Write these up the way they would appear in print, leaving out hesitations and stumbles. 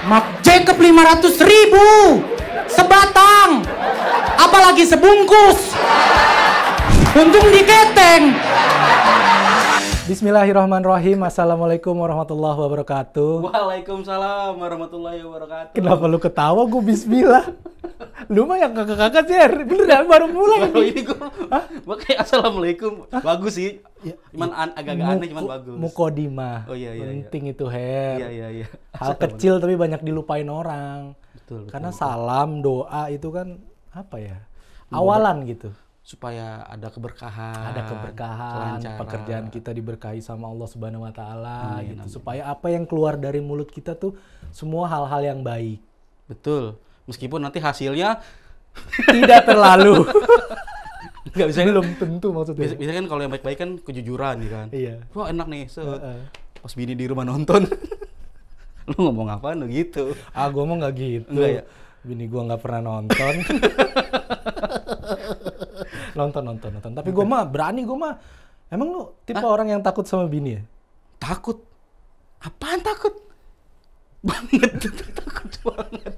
Mark Jacob 500.000 sebatang, apalagi sebungkus. Untung diketeng. Bismillahirrahmanirrahim. Assalamualaikum warahmatullahi wabarakatuh. Waalaikumsalam warahmatullahi wabarakatuh. Kenapa lu ketawa? Gue bismillah. Lu mah yang kakak-kakak sih, beneran baru mulai Baru nih. ini gue kayak assalamualaikum. Bagus sih. Cuman agak-agak aneh, cuman bagus. Mukodimah. Oh iya. Penting itu, Her. Iya. Hal kecil tapi banyak dilupain orang. Betul. Karena salam, doa itu kan apa ya? Awalan gitu. Supaya ada keberkahan. Kelancaran, pekerjaan kita diberkahi sama Allah Subhanahu wa taala Amin, gitu. amin. Supaya apa yang keluar dari mulut kita tuh semua hal-hal yang baik. Betul. Meskipun nanti hasilnya Tidak terlalu. nggak bisa. Belum tentu maksudnya. Bisa kan kalau yang baik-baik kan kejujuran nih kan. Iya. Wah enak nih. Pas bini di rumah nonton. Lu ngomong apaan lu gitu? Gua mau nggak gitu. Enggak ya? Bini gua nggak pernah nonton. nonton. Tapi gua mah berani, gua mah. Emang lu tipe orang yang takut sama bini ya? Takut? Apaan takut? Banget. Takut banget.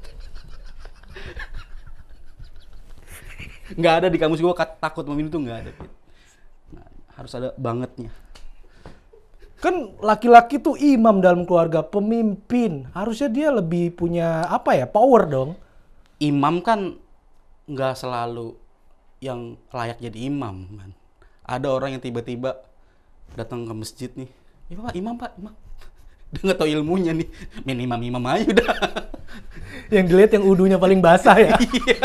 Nggak ada di kamus gue takut sama bini tuh nggak ada. Nah, harus ada bangetnya. Kan laki-laki tuh imam dalam keluarga, pemimpin. Harusnya dia lebih punya apa ya, power dong. Imam kan nggak selalu yang layak jadi imam, man. Ada orang yang tiba-tiba datang ke masjid nih. Ya Pak, imam. Dia nggak tahu ilmunya nih. Main imam aja udah. Yang dilihat yang udunya paling basah ya. Iya.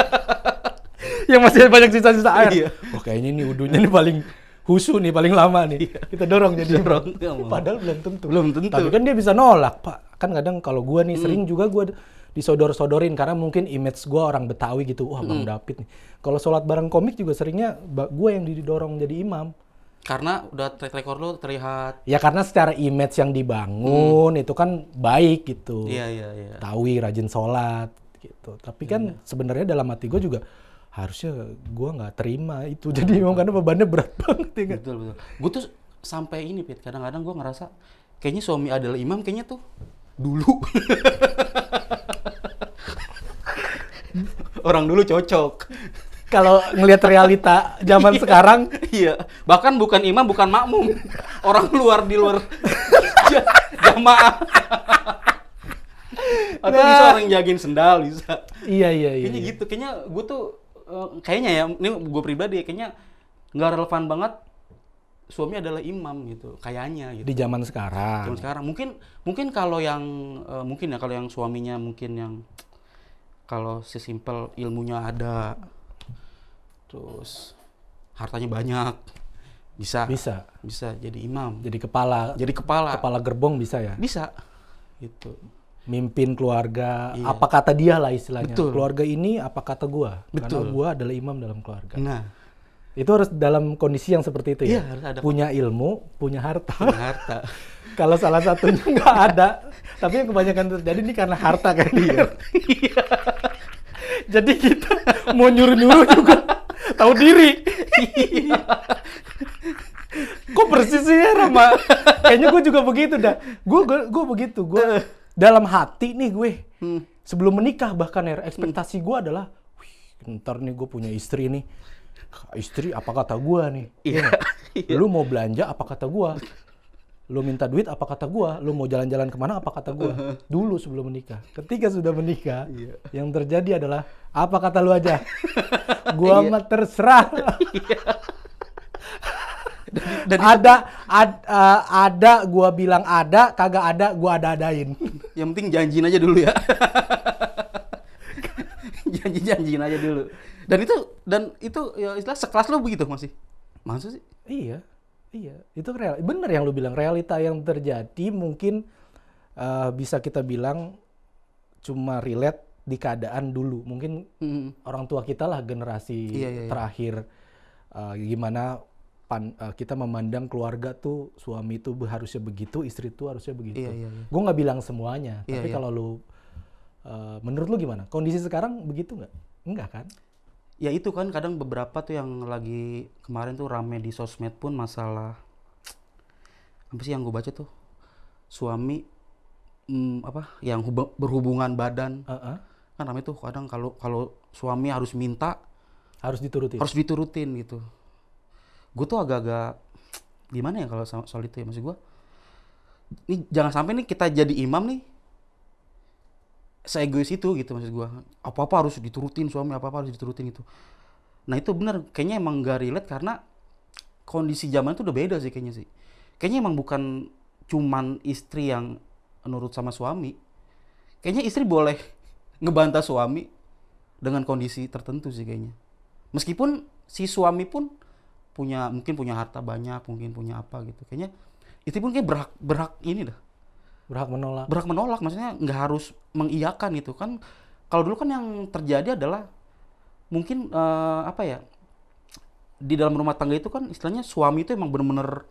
Yang masih banyak sisa-sisa air. Iya. Oh kayaknya nih udunya nih paling husu nih, paling lama nih. Iya. Kita dorong jadi. Dorong. Padahal belum tentu. Belum tentu. Tapi kan dia bisa nolak, Pak. Kan kadang kalau gua nih sering juga gua disodor-sodorin karena mungkin image gua orang Betawi gitu. Wah, Bang David nih. Kalau sholat bareng komik juga seringnya gua yang didorong jadi imam. Karena udah track record lo terlihat. Ya karena secara image yang dibangun itu kan baik gitu. Iya. Tawi, rajin sholat gitu. Tapi kan sebenarnya dalam hati gue juga harusnya gue nggak terima itu jadi imam karena bebannya berat banget ya kan. Betul. Gue tuh sampai ini, Pit. Kadang-kadang gue ngerasa kayaknya suami adalah imam, kayaknya tuh dulu. Orang dulu cocok. Kalau ngelihat realita zaman sekarang, Iya. Bahkan bukan imam, bukan makmum. Orang di luar jamaah. Atau bisa orang yang jagain sendal, bisa. iya. Kayaknya gitu. Kayaknya gue tuh kayaknya ya, ini gue pribadi kayaknya nggak relevan banget suami adalah imam gitu, kayaknya gitu. Di zaman sekarang. Zaman sekarang mungkin kalau yang kalau yang suaminya mungkin yang kalau sesimpel ilmunya ada, terus hartanya banyak, bisa jadi imam, Jadi kepala gerbong bisa ya. bisa gitu. Mimpin keluarga, Iya. apa kata dia lah istilahnya. Betul. Keluarga ini apa kata gua. Karena Betul. gua adalah imam dalam keluarga. Nah, Itu harus dalam kondisi yang seperti itu ya. Iya, harus ada. Punya ilmu, punya harta. harta. Kalau salah satunya nggak ada, tapi yang kebanyakan terjadi ini karena harta kan dia. Jadi kita mau nyuruh-nyuruh juga tahu diri. Kok persis sih ya Rama? Kayaknya gue juga begitu dah. Gue begitu. Gue dalam hati nih gue sebelum menikah bahkan ya ekspektasi gue adalah, ntar nih gue punya istri nih. Istri apa kata gue nih? Iya. Lu mau belanja apa kata gue? Lu minta duit apa kata gue? Lu mau jalan-jalan kemana apa kata gue? Dulu sebelum menikah. Ketika sudah menikah, yang terjadi adalah apa kata lu aja? Gua mah terserah. Dan ada, gua bilang ada, kagak ada, gua ada-adain. Yang penting janjiin aja dulu ya. Janjiin aja dulu. Dan itu ya istilah sekelas lo begitu masih. Maksud sih? Iya. Itu bener yang lu bilang, realita yang terjadi mungkin bisa kita bilang cuma relate di keadaan dulu. Mungkin orang tua kita lah generasi terakhir gimana kita memandang keluarga tuh, suami tuh harusnya begitu, istri tuh harusnya begitu. Gue nggak bilang semuanya, tapi kalau lu menurut lu gimana? Kondisi sekarang begitu nggak? Enggak kan? Ya itu kan kadang beberapa tuh yang lagi kemarin tuh rame di sosmed pun masalah apa sih yang gue baca tuh, suami yang berhubungan badan. Heeh. Kan namanya tuh kadang kalau suami harus minta, Harus dituruti. harus diturutin gitu. Gue tuh agak-agak gimana ya kalau soal itu ya, maksud gue. Nih jangan sampai nih kita jadi imam nih seegois itu gitu, maksud gue. Apa-apa harus diturutin suami, apa-apa harus diturutin itu. Nah itu benar, kayaknya emang gak relate karena kondisi zaman itu udah beda sih kayaknya sih. Kayaknya emang bukan cuman istri yang nurut sama suami. Kayaknya istri boleh ngebantah suami dengan kondisi tertentu sih kayaknya. Meskipun si suami pun mungkin punya harta banyak, mungkin punya apa gitu. Kayaknya istri pun kayak berhak ini dah. Berhak menolak, maksudnya nggak harus mengiyakan itu kan. Kalau dulu kan yang terjadi adalah mungkin apa ya, di dalam rumah tangga itu kan istilahnya suami itu emang bener-bener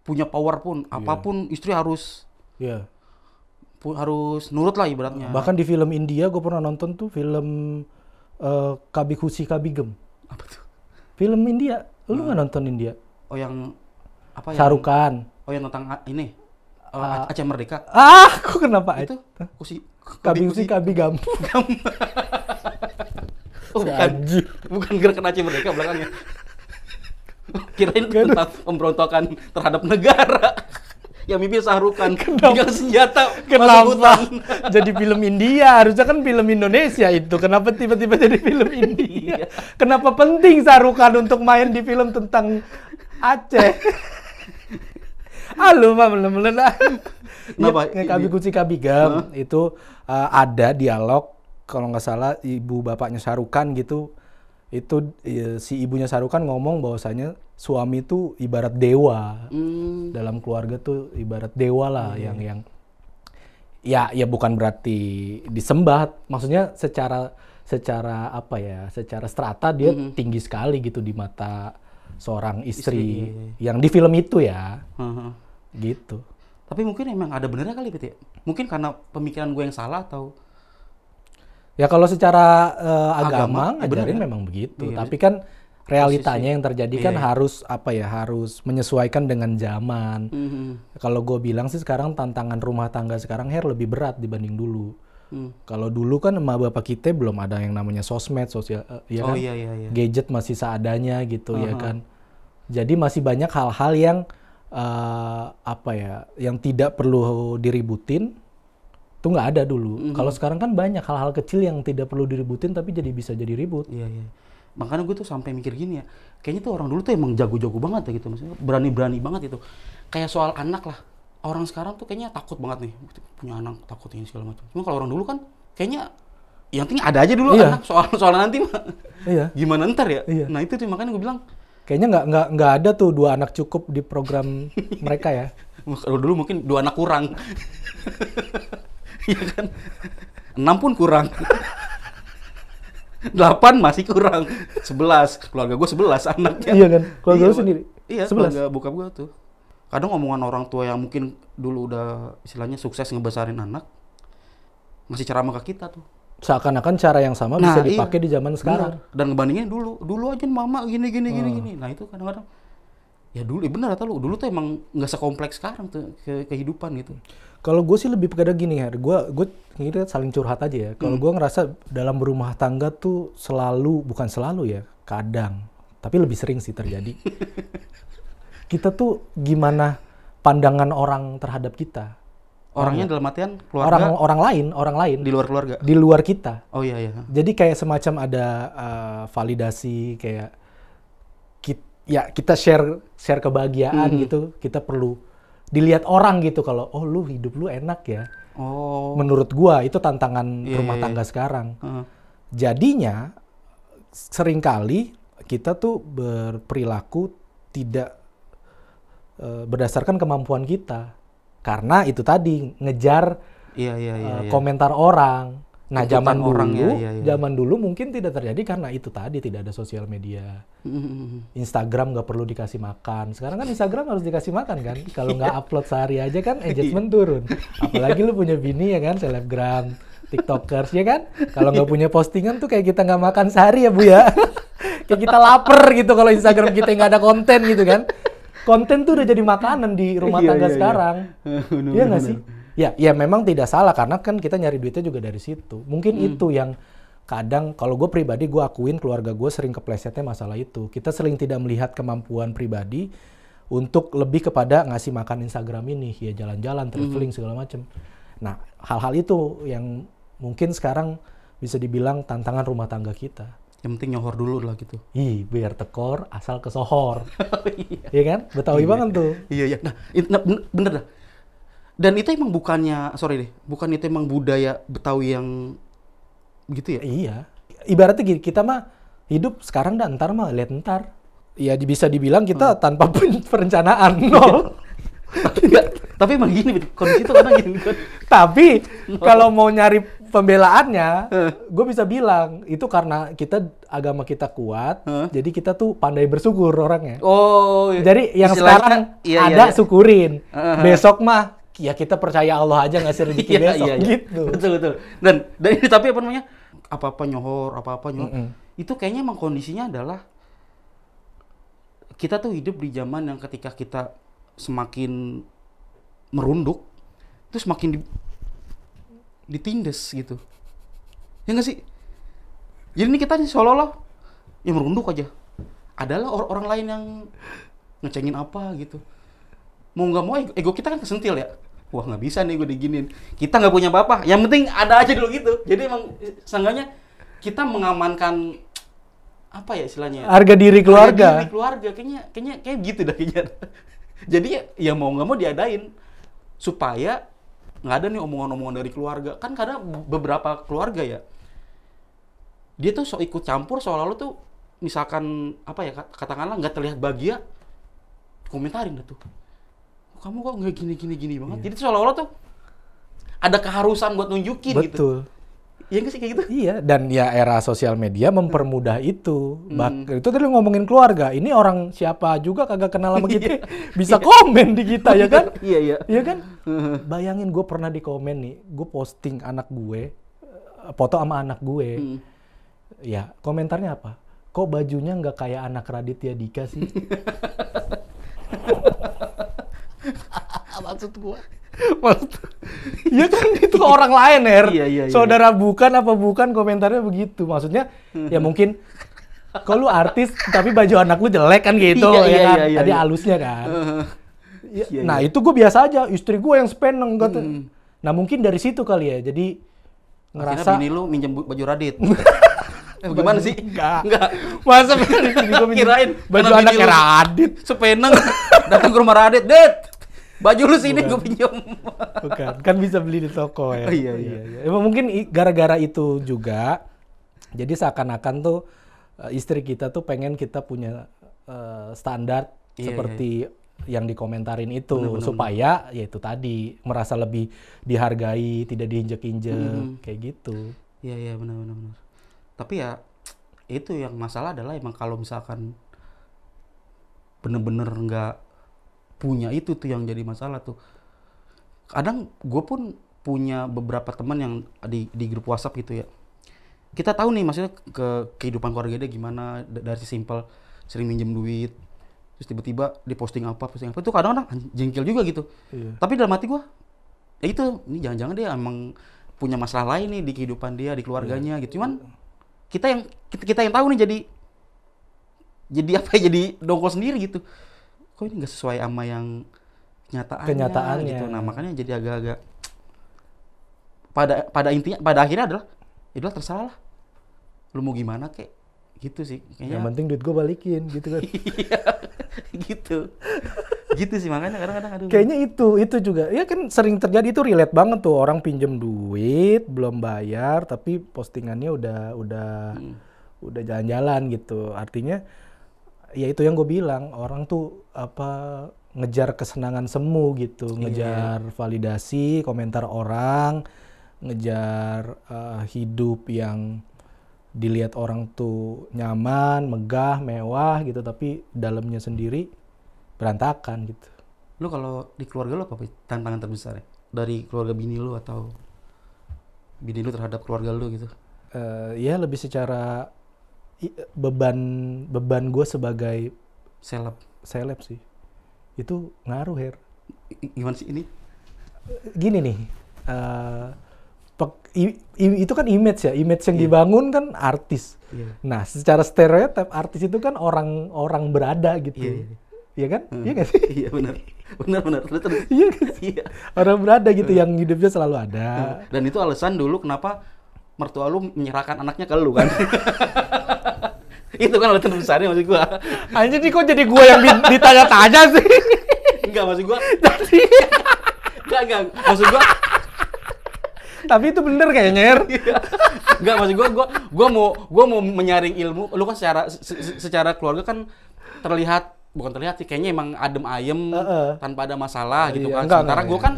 punya power pun, apapun istri harus harus nurut lah ibaratnya. Bahkan di film India gue pernah nonton tuh film Kabhi Khushi Kabhie Gham. Apa tuh? Film India, lu nggak nonton India? Oh yang apa? Shah Rukh Khan. Oh yang tentang ini Aceh Merdeka. Kok kenapa itu? Kabhi Khushi Kabhie Gham. Oh, bukan gerakan Aceh Merdeka belakangnya. Kirain tentang pemberontakan terhadap negara. Yang mimpi Shah Rukh Khan pegang senjata. Kenapa jadi film India? Harusnya kan film Indonesia itu. Kenapa tiba-tiba jadi film India? Kenapa penting Shah Rukh Khan untuk main di film tentang Aceh? Halo, bener-bener. Kabhi Khushi Kabhie Gham itu ada dialog, kalau nggak salah ibu bapaknya Shah Rukh Khan gitu. Itu si ibunya Shah Rukh Khan ngomong bahwasanya suami itu ibarat dewa. Dalam keluarga tuh ibarat dewa lah yang ya bukan berarti disembah, maksudnya secara apa ya, secara strata dia tinggi sekali gitu di mata seorang istri. Yang di film itu ya. Gitu. Tapi mungkin emang ada benernya kali gitu ya. Mungkin karena pemikiran gue yang salah atau ya kalau secara agama ngajarin ya? memang begitu. Iya, tapi kan realitanya yang terjadi kan harus apa ya, harus menyesuaikan dengan zaman. Kalau gue bilang sih sekarang tantangan rumah tangga sekarang lebih berat dibanding dulu. Kalau dulu kan emak bapak kita belum ada yang namanya sosmed, sosial, ya kan? Iya. Gadget masih seadanya gitu ya kan. Jadi masih banyak hal-hal yang apa ya, yang tidak perlu diributin. Itu nggak ada dulu. Kalau sekarang kan banyak hal-hal kecil yang tidak perlu diributin tapi bisa jadi ribut. Iya. Makanya gue tuh sampai mikir gini ya, kayaknya tuh orang dulu tuh emang jago-jago banget ya gitu, maksudnya berani-berani banget itu. Kayak soal anak lah, orang sekarang tuh kayaknya takut banget nih punya anak, takut ini segala macam. Cuma kalau orang dulu kan kayaknya yang penting ada aja dulu anak, soal nanti mah. Gimana ntar ya? Nah itu tuh makanya gue bilang kayaknya nggak ada tuh 2 anak cukup di program mereka ya. Kalau dulu mungkin 2 anak kurang. Iya kan? 6 pun kurang. 8 masih kurang. 11. Keluarga gue 11 anaknya. Iya kan? Keluarga lu sendiri? Iya, 11. Keluarga bokap gue tuh. Kadang omongan orang tua yang mungkin dulu udah istilahnya sukses ngebesarin anak, masih ceramah ke kita tuh. Seakan-akan cara yang sama bisa dipakai di zaman sekarang. Bener. Dan ngebandingin dulu aja mama gini. Nah itu kadang-kadang ya dulu benar atau dulu tuh emang nggak sekompleks sekarang tuh kehidupan gitu. Kalau gue sih lebih pada gini ya, gue kita saling curhat aja ya. Kalau gue ngerasa dalam berumah tangga tuh bukan selalu ya, kadang, tapi lebih sering sih terjadi. Kita tuh gimana pandangan orang terhadap kita. Orangnya dalam artian keluarga? Orang lain. Di luar keluarga? Di luar kita. Oh iya. Jadi kayak semacam ada validasi, kayak kita share kebahagiaan gitu. Kita perlu dilihat orang gitu, kalau lu hidup lu enak ya. Menurut gua itu tantangan rumah tangga sekarang. Jadinya seringkali kita tuh berperilaku tidak berdasarkan kemampuan kita. Karena itu tadi ngejar komentar orang. Nah, zaman dulu mungkin tidak terjadi karena itu tadi tidak ada sosial media. Instagram nggak perlu dikasih makan. Sekarang kan Instagram harus dikasih makan kan. Kalau nggak upload sehari aja kan engagement turun. Apalagi lu punya bini ya kan, selebgram, tiktokers ya kan. Kalau nggak punya postingan tuh kayak kita nggak makan sehari ya Bu ya. Kayak kita lapar gitu kalau Instagram kita nggak ada konten gitu kan. Konten tuh udah jadi makanan di rumah tangga sekarang. Iya nggak sih? Ya memang tidak salah karena kan kita nyari duitnya juga dari situ. Mungkin itu yang kadang kalau gue pribadi gue akuin keluarga gue sering keplesetnya masalah itu. Kita sering tidak melihat kemampuan pribadi untuk lebih kepada ngasih makan Instagram ini, ya jalan-jalan, traveling segala macam. Nah, hal-hal itu yang mungkin sekarang bisa dibilang tantangan rumah tangga kita. Yang penting nyohor dulu lah gitu. Biar tekor asal kesohor. Iya kan? Betawi banget tuh. Iya. Nah, bener dah. Dan itu emang bukan itu emang budaya Betawi yang begitu ya? Iya. Ibaratnya gini, kita mah hidup sekarang dan ntar mah lihat ntar. Ya bisa dibilang kita tanpa perencanaan, nol. Tapi emang gini, kondisi itu kadang gini. Tapi kalau mau nyari pembelaannya, gue bisa bilang itu karena agama kita kuat, jadi kita tuh pandai bersyukur orangnya. Oh, jadi yang sekarang ada syukurin, besok mah ya kita percaya Allah aja ngasih rezeki besok gitu. Betul. Dan ini tapi apa namanya? Apa-apa nyohor. Itu kayaknya emang kondisinya adalah kita tuh hidup di zaman yang ketika kita semakin merunduk, itu semakin ditindes gitu. Ya nggak sih? Jadi ini kita seolah-olah yang merunduk aja. Adalah orang lain yang ngecengin apa gitu. Mau nggak mau ego kita kan kesentil ya. Wah nggak bisa nih gue diginin. Kita nggak punya apa-apa. Yang penting ada aja dulu gitu. Jadi emang seenggaknya kita mengamankan apa ya istilahnya? Harga diri keluarga. Kayaknya gitu dah kayaknya. Jadi ya mau nggak mau diadain supaya nggak ada nih omongan-omongan dari keluarga. Kan kadang beberapa keluarga ya dia tuh ikut campur soal lu tuh misalkan apa ya katakanlah nggak terlihat bahagia, komentarin dah tuh. Kamu kok nggak gini banget. Jadi seolah-olah tuh ada keharusan buat nunjukin gitu. Betul. Iya nggak sih kayak gitu? Iya, dan ya era sosial media mempermudah itu. Itu tadi ngomongin keluarga. Ini orang siapa juga kagak kenal sama kita, bisa komen di kita ya kan? Iya. Iya kan? Bayangin gue pernah di komen nih, gue posting anak gue, foto sama anak gue. Ya, komentarnya apa? Kok bajunya nggak kayak anak Raditya Dika sih? Maksud gue. Ya kan itu orang lain Iya. Saudara bukan apa bukan komentarnya begitu. Maksudnya ya mungkin kok lu artis tapi baju anak lu jelek kan gitu ya kan. Tadi halusnya kan. Nah itu gue biasa aja. Istri gue yang speneng gitu. Nah mungkin dari situ kali ya. Jadi ngerasa bini lu minjem baju Radit. Gimana sih? Enggak. Masa kirain baju anaknya Radit. Sepeneng datang ke rumah Radit, "Det, baju lu sini gue pinjam." Bukan, kan bisa beli di toko ya. Iya. Emang mungkin gara-gara itu juga, jadi seakan-akan tuh istri kita tuh pengen kita punya standar seperti yang dikomentarin itu. Bener. Supaya ya itu tadi, merasa lebih dihargai, tidak diinjek-injek, kayak gitu. Iya, benar. Tapi ya, itu yang masalah adalah emang kalau misalkan bener-bener nggak punya itu tuh yang jadi masalah tuh. Kadang gue pun punya beberapa teman yang di grup WhatsApp gitu ya. Kita tahu nih maksudnya kehidupan keluarga dia gimana, dari simpel sering minjem duit, terus tiba-tiba dia posting apa itu kadang-kadang jengkel juga gitu. Iya. Tapi dalam hati gue, ya itu, ini jangan-jangan dia emang punya masalah lain nih di kehidupan dia, di keluarganya gitu. Cuman kita yang tahu nih jadi apa ya, jadi dongkol sendiri gitu. Kok ini nggak sesuai sama yang kenyataannya gitu. Nah makanya jadi agak-agak pada akhirnya adalah terserah lah, lu mau gimana kek gitu sih kayaknya. Yang penting duit gue balikin gitu kan. gitu sih, makanya kadang-kadang aduh. Kayaknya itu juga ya kan sering terjadi, itu relate banget tuh, orang pinjem duit belum bayar tapi postingannya udah jalan-jalan gitu. Artinya ya itu yang gue bilang, orang tuh apa ngejar kesenangan semu gitu, ngejar validasi komentar orang, ngejar hidup yang dilihat orang tuh nyaman, megah, mewah gitu, tapi dalamnya sendiri berantakan gitu. Lu kalau di keluarga lu apa tantangan terbesar ya? Dari keluarga bini lu atau bini lu terhadap keluarga lu gitu? Ya lebih secara beban gue sebagai seleb sih. Itu ngaruh, Her. Gimana sih ini? gini nih, itu kan image ya, image yang dibangun kan artis. Nah, secara stereotip artis itu kan orang berada gitu. Iya kan? Iya nggak sih? Iya benar. Terus. Iya kan? Iya. Orang berada gitu yang hidupnya selalu ada. Dan itu alasan dulu kenapa mertua lu menyerahkan anaknya ke lu kan. Itu kan alasan besarnya maksud gua. Anjir nih kok jadi gua yang ditanya-tanya sih? Enggak maksud gua. Tadi. Enggak. Maksud gua. Tapi itu bener kayaknya, Er. Enggak maksud gua mau menyaring ilmu. Lu kan secara keluarga kan bukan terlihat sih, kayaknya emang adem ayem tanpa ada masalah gitu kan. Sementara gua kan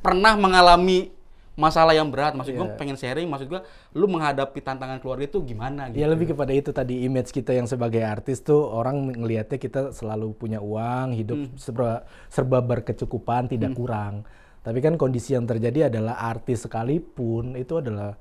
pernah mengalami masalah yang berat, maksud gue pengen sharing, maksud gue lu menghadapi tantangan keluarga itu gimana gitu. Ya lebih kepada itu tadi, image kita yang sebagai artis tuh orang ngelihatnya kita selalu punya uang, hidup serba berkecukupan, tidak kurang. Tapi kan kondisi yang terjadi adalah artis sekalipun itu adalah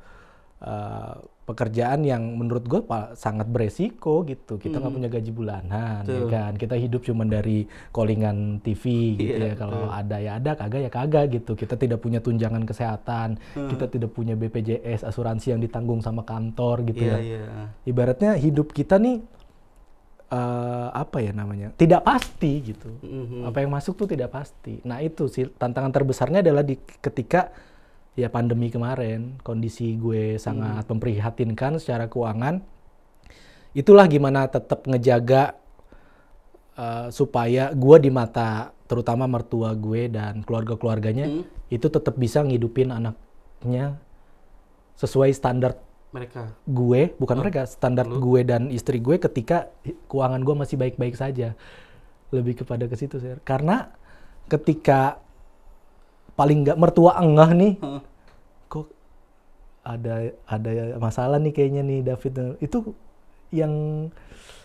pekerjaan yang menurut gue sangat beresiko gitu. Kita nggak punya gaji bulanan, ya kan. Kita hidup cuma dari callingan TV gitu ya. Kalau ada ya ada, kagak ya kagak gitu. Kita tidak punya tunjangan kesehatan, kita tidak punya BPJS, asuransi yang ditanggung sama kantor gitu ya. Ibaratnya hidup kita nih apa ya namanya, tidak pasti gitu. Apa yang masuk tuh tidak pasti. Nah itu sih tantangan terbesarnya adalah ketika ya pandemi kemarin, kondisi gue sangat memprihatinkan secara keuangan. Itulah gimana tetap ngejaga supaya gue di mata terutama mertua gue dan keluarga-keluarganya itu tetap bisa ngidupin anaknya sesuai standar mereka. Gue, bukan mereka, standar gue dan istri gue ketika keuangan gue masih baik-baik saja. Lebih kepada ke situ sih. Karena ketika paling nggak mertua engah nih, kok ada masalah nih kayaknya nih David. Itu yang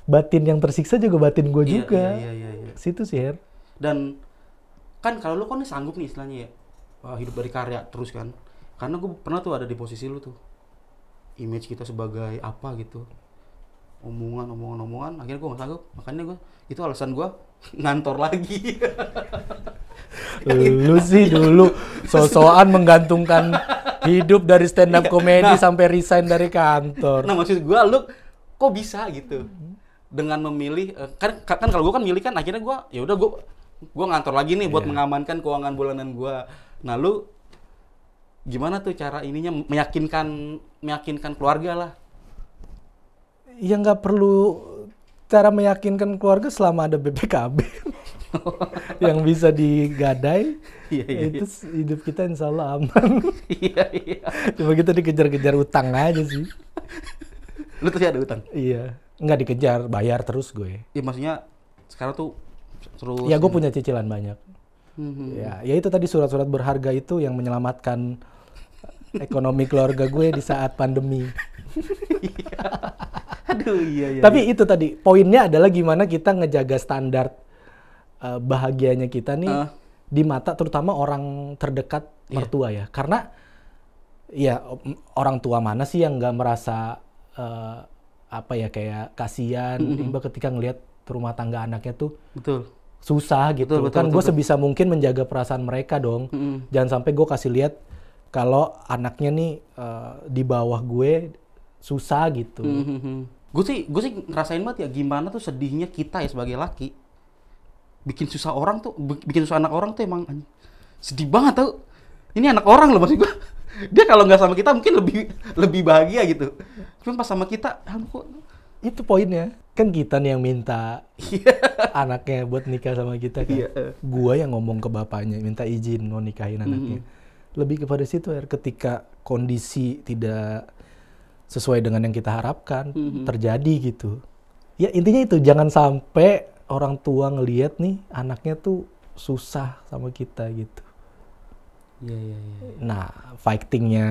batin yang tersiksa juga batin gue juga. Iya. Situ sih, Her. Dan kan kalau lu kan sanggup nih istilahnya ya, hidup dari karya terus kan. Karena gue pernah tuh ada di posisi lu tuh. Image kita sebagai apa gitu. Omongan, akhirnya gue gak sanggup. Makanya itu alasan gue ngantor lagi. Lu sih dulu so-soan menggantungkan hidup dari stand up komedi sampai resign dari kantor. Nah maksud gue, lu kok bisa gitu dengan memilih kan kalau gue kan milih kan akhirnya gue ya udah gue ngantor lagi nih buat mengamankan keuangan bulanan gue. Nah lu gimana tuh cara ininya meyakinkan keluarga lah? Ya nggak perlu cara meyakinkan keluarga selama ada BPKB yang bisa digadai. Itu hidup kita insya Allah aman. Cuma kita dikejar-kejar utang aja sih. Lu tuh ada utang? Iya, nggak dikejar, bayar terus gue. Iya maksudnya sekarang tuh terus. Ya gue punya cicilan banyak. Ya itu tadi surat-surat berharga itu yang menyelamatkan ekonomi keluarga gue di saat pandemi. Aduh iya. Tapi itu tadi poinnya adalah gimana kita ngejaga standar bahagianya kita nih di mata terutama orang terdekat mertua ya. Karena ya orang tua mana sih yang nggak merasa apa ya kayak kasihan ketika ngelihat rumah tangga anaknya tuh susah gitu. Kan gue sebisa mungkin menjaga perasaan mereka dong. Jangan sampai gue kasih lihat kalau anaknya nih di bawah gue susah gitu. Gue sih ngerasain banget ya gimana tuh sedihnya kita ya sebagai laki. Bikin susah anak orang tuh emang sedih banget tau. Ini anak orang loh maksud gue. Dia kalau nggak sama kita mungkin lebih bahagia gitu. Cuma pas sama kita, kok itu poinnya. Kan kita nih yang minta anaknya buat nikah sama kita kan. Gua yang ngomong ke bapaknya minta izin mau nikahin anaknya. Lebih kepada situ ya, ketika kondisi tidak sesuai dengan yang kita harapkan terjadi gitu. Ya intinya itu, jangan sampai orang tua ngelihat nih anaknya tuh susah sama kita gitu. Nah, fightingnya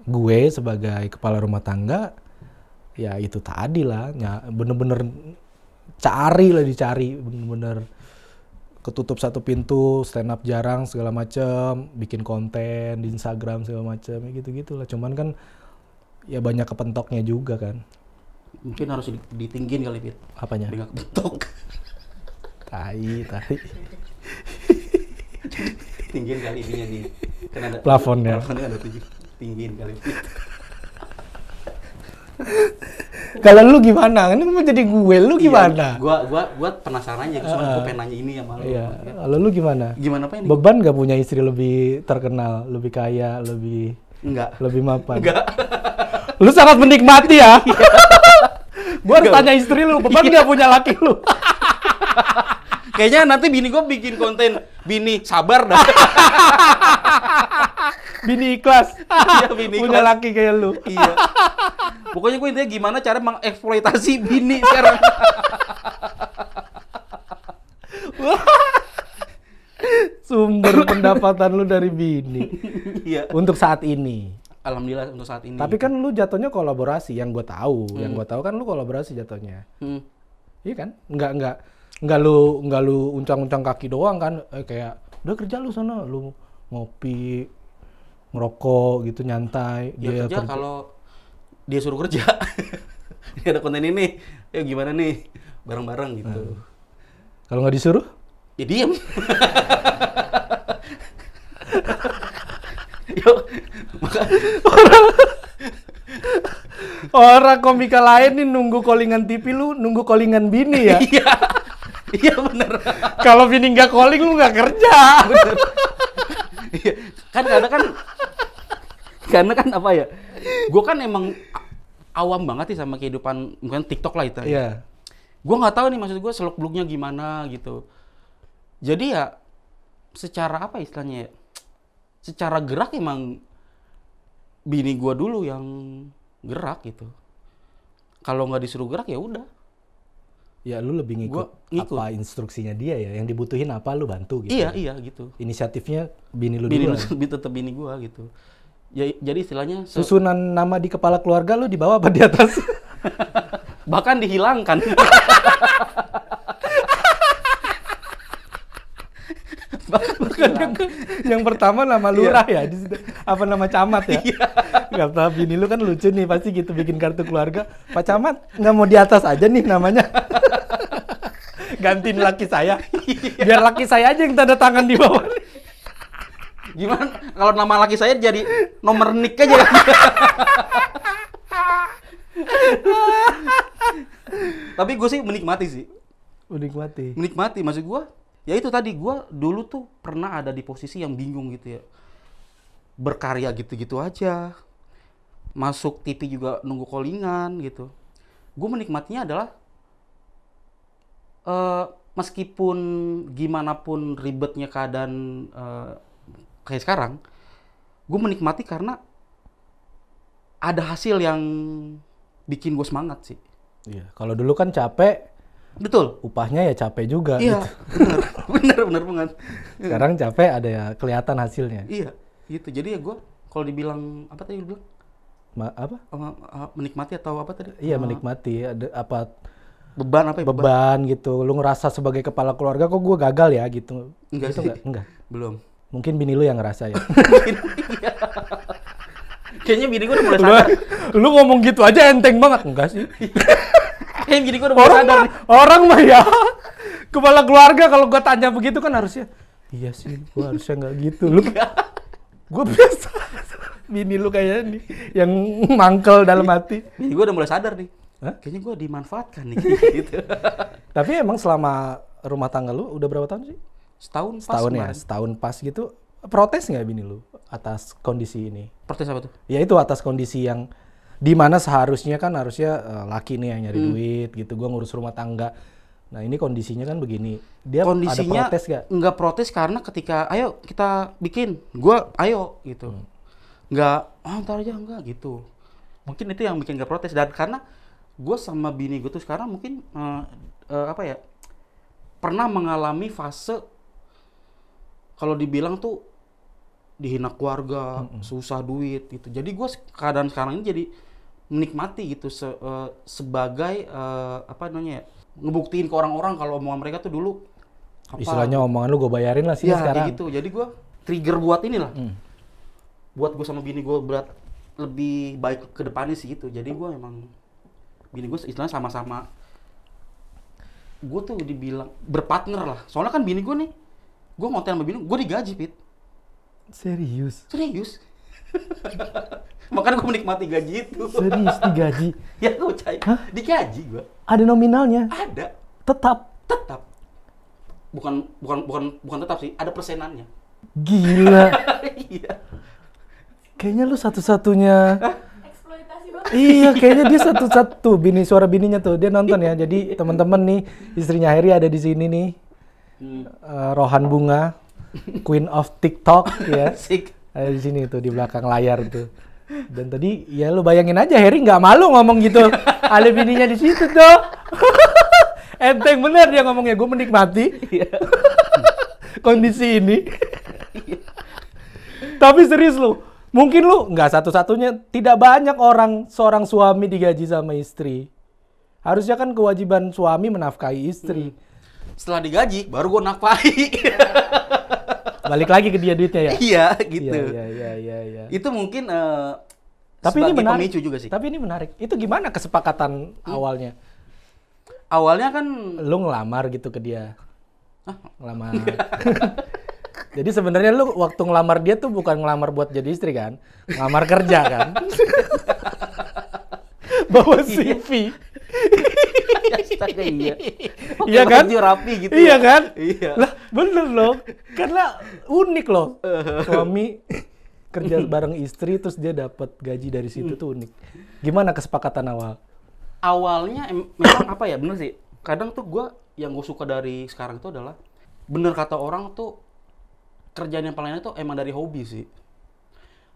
gue sebagai kepala rumah tangga ya itu tadi lah, bener-bener dicari, bener-bener ketutup satu pintu, stand up jarang segala macam, bikin konten di Instagram segala macam, gitu-gitu lah. Cuman kan ya banyak kepentoknya juga kan. Mungkin harus ditinggin kali, Fit. Apanya? Biar nggak kepentok. Tai. Tinggiin kali ininya nih. Kan ada Plafonnya. Plafonnya ada tinggiin kali. Kalau lu gimana? Ini mau jadi gue, lu gimana? Iya, gua penasaran aja, soalnya gua pengen nanya ini sama lu. Iya. Kalau lu gimana? Gimana apa ini? Beban gak punya istri lebih terkenal, lebih kaya, lebih mapan? Enggak. Lu sangat menikmati ya? Gua harus tanya istri lu, beban gak punya laki lu? Kayaknya nanti bini gua bikin konten, bini sabar dah. Bini ikhlas. Iya, bini punya ikhlas. laki kayak lu. Iya. Pokoknya gue intinya gimana cara mengeksploitasi bini sekarang. Sumber pendapatan lu dari bini. Iya. Untuk saat ini. Alhamdulillah untuk saat ini. Tapi kan lu jatuhnya kolaborasi, yang gue tahu. Yang gue tahu kan lu kolaborasi jatuhnya. Iya kan? Enggak lu uncang-uncang kaki doang kan? Kayak udah kerja lu sana, lu ngopi, ngerokok gitu nyantai. Dia kerja kalau dia suruh kerja. Dia ada konten ini, gimana nih? Bareng-bareng gitu. Kalau nggak disuruh? Ya diem. Yuk, Orang komika lain nih nunggu callingan TV, lu nunggu callingan bini ya? Iya. Iya bener. Kalau bini nggak calling, lu nggak kerja. Bener. Iya. Karena kan apa ya? Gue kan emang awam banget sih sama kehidupan mungkin TikTok lah itu. Iya. Gue nggak tahu nih maksud gue seluk beluknya gimana gitu. Jadi ya secara apa istilahnya ya? Secara gerak emang bini gue dulu yang gerak gitu. Kalau nggak disuruh gerak ya udah. Ya lu lebih ngikut apa instruksinya dia ya, yang dibutuhin apa lu bantu gitu. Iya gitu. Inisiatifnya bini lu Bini dulu. tetap bini gue gitu. Ya, jadi istilahnya Susunan nama di kepala keluarga lu di bawah apa di atas? bahkan dihilangkan. Yang pertama nama lurah ya, di situ. Apa nama camat ya? Kata bini lu kan lucu nih, pasti gitu bikin kartu keluarga. Pak Camat, nggak mau di atas aja nih namanya. Gantiin laki saya. Biar laki saya aja yang tanda tangan di bawah. Gimana kalau nama laki saya jadi nomor nik aja? Tapi gue sih menikmati sih. Menikmati, maksud gue. Ya itu tadi, gue dulu tuh pernah ada di posisi yang bingung gitu ya. Berkarya gitu-gitu aja. Masuk TV juga nunggu callingan gitu. Gue menikmatinya adalah meskipun gimana pun ribetnya keadaan kayak sekarang, gue menikmati karena ada hasil yang bikin gue semangat sih. Iya, kalau dulu kan capek. Betul. Upahnya ya capek juga. Iya, gitu. bener banget. Sekarang capek ada ya kelihatan hasilnya. Iya, gitu. Jadi ya gue kalau dibilang apa tadi lu bilang? Menikmati atau apa tadi? Iya, menikmati. Ada apa? Beban apa ya? Beban gitu. Lu ngerasa sebagai kepala keluarga kok gue gagal ya gitu. Enggak gitu sih. Enggak. Belum. Mungkin bini lu yang ngerasa ya. Kayaknya bini gue udah mulai sadar. Lu ngomong gitu aja enteng banget. Enggak sih. Kayaknya bini gue udah mulai sadar. Orang mah ya. Kepala keluarga kalau gue tanya begitu kan harusnya. Iya sih, gue harusnya nggak gitu. Lu gue biasa. Bini lu kayaknya nih yang mangkel dalam hati. Bini gue udah mulai sadar nih. Hah? Kayaknya gue dimanfaatkan nih gitu. Tapi emang selama rumah tangga lu udah berapa tahun sih? Setahun ya, setahun pas gitu. Protes nggak bini lu atas kondisi ini? Protes apa tuh? Ya itu atas kondisi yang dimana seharusnya laki nih yang nyari duit gitu. Gua ngurus rumah tangga. Nah ini kondisinya kan begini. Dia kondisinya ada protes nggak? Nggak protes karena ketika ayo kita bikin, gua ayo gitu. Nggak, ntar aja enggak gitu. Mungkin itu yang bikin nggak protes, dan karena gue sama bini gue tuh sekarang mungkin pernah mengalami fase kalau dibilang tuh dihina keluarga, susah duit gitu. Jadi gue keadaan sekarang ini jadi menikmati gitu sebagai ngebuktiin ke orang-orang kalau omongan mereka tuh dulu istilahnya omongan lu gue bayarin lah sih ya, sekarang. gitu. Jadi gue trigger buat inilah. Buat gue sama bini gue berat lebih baik ke depannya sih gitu. Jadi gue emang bini gue istilahnya sama-sama, gue tuh dibilang berpartner lah. Soalnya kan bini gue nih, gue ngonten sama bini, gue digaji Pit. Serius? Makanya gue menikmati gaji itu. Serius digaji? Ya gue cai. Digaji gue. Ada nominalnya? Ada. Tetap? Bukan tetap sih, ada persenannya. Gila. Iya. Kayaknya lu satu-satunya. Eksploitasi banget. Iya, kayaknya dia satu-satu. Suara bininya tuh, dia nonton ya. Jadi teman-teman nih, istrinya Heri ada di sini nih. Rohan Bunga, Queen of TikTok ya. Asik. Ada di sini tuh di belakang layar tuh. Dan tadi ya lu bayangin aja Heri nggak malu ngomong gitu. Ada bininya di situ tuh. Enteng bener dia ngomongnya, gue menikmati kondisi ini. Tapi serius lu, mungkin lu nggak satu-satunya, tidak banyak seorang suami digaji sama istri. Harusnya kan kewajiban suami menafkahi istri. Setelah digaji, baru gue nafkahi. Balik lagi ke dia duitnya ya? Iya, gitu. Iya. Itu mungkin Tapi ini menarik. pemicu juga sih. Tapi ini menarik. Itu gimana kesepakatan awalnya? Awalnya kan Lu ngelamar gitu ke dia. Ngelamar. Jadi sebenarnya lu waktu ngelamar dia tuh bukan ngelamar buat jadi istri kan? Ngelamar kerja kan? Bawa CV. astaga iya. Iya kan? Baju rapi gitu. Iya ya. kan? Iya. Lah bener loh. Karena unik loh. Suami kerja bareng istri terus dia dapat gaji dari situ tuh unik. Gimana kesepakatan awal? Awalnya memang apa ya, bener sih. Kadang tuh yang gue suka dari sekarang itu adalah bener kata orang tuh kerjaan yang paling enak tuh emang dari hobi sih.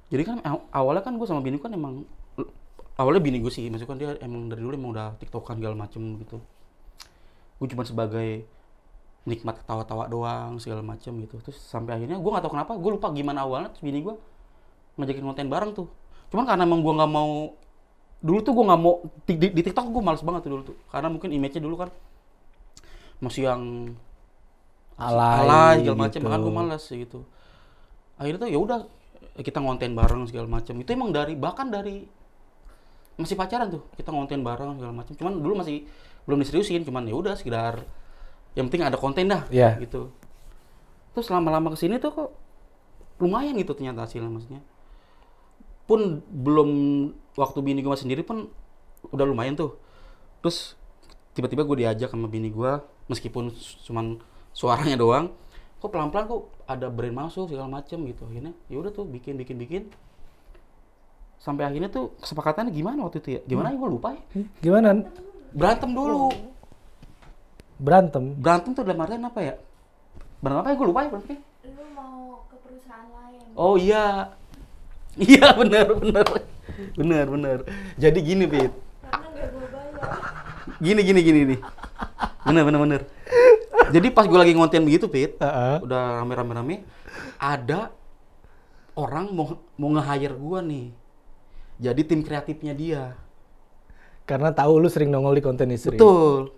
Jadi kan awalnya kan gue sama bini kan emang awalnya bini gue sih, maksudnya kan dia emang dari dulu emang udah tiktokan segala macem gitu. Gue cuma sebagai nikmat ketawa-tawa doang segala macem gitu. Terus sampai akhirnya gue nggak tahu kenapa, gue lupa gimana awalnya. Terus bini gue ngajakin konten bareng tuh. Cuman karena emang gue nggak mau, dulu tuh gue nggak mau di TikTok, gue males banget tuh dulu tuh. Karena mungkin image-nya dulu kan masih yang alay segala macem, gitu. bahkan gue malas gitu. Akhirnya tuh ya udah kita ngonten bareng segala macem. Itu emang bahkan dari masih pacaran tuh kita ngonten bareng segala macam. Cuman dulu masih belum diseriusin, cuman ya udah sekedar yang penting ada konten dah gitu. Terus lama-lama kesini tuh kok lumayan gitu ternyata hasilnya, maksudnya. Pun belum waktu bini gue sendiri pun udah lumayan tuh. Terus tiba-tiba gue diajak sama bini gue, meskipun cuman suaranya doang, kok pelan-pelan kok ada brand masuk segala macam gitu. Akhirnya ya udah tuh bikin. Sampai akhirnya tuh kesepakatannya gimana waktu itu ya? Gimana ya gue lupa ya. Gimana? Berantem dulu. Berantem Tuh dalam artian apa ya? Berantem apa ya? Gue lupa ya berantemnya. Lu mau ke perusahaan lain. Oh iya. Iya benar. Jadi gini, Pit. Karena nggak gue bayar. Gini nih. Bener. Jadi pas gue lagi ngonten begitu, Pit, udah rame-rame, ada orang mau nge-hire gue nih. Jadi tim kreatifnya dia. karena tahu lu sering nongol di konten istri. Betul.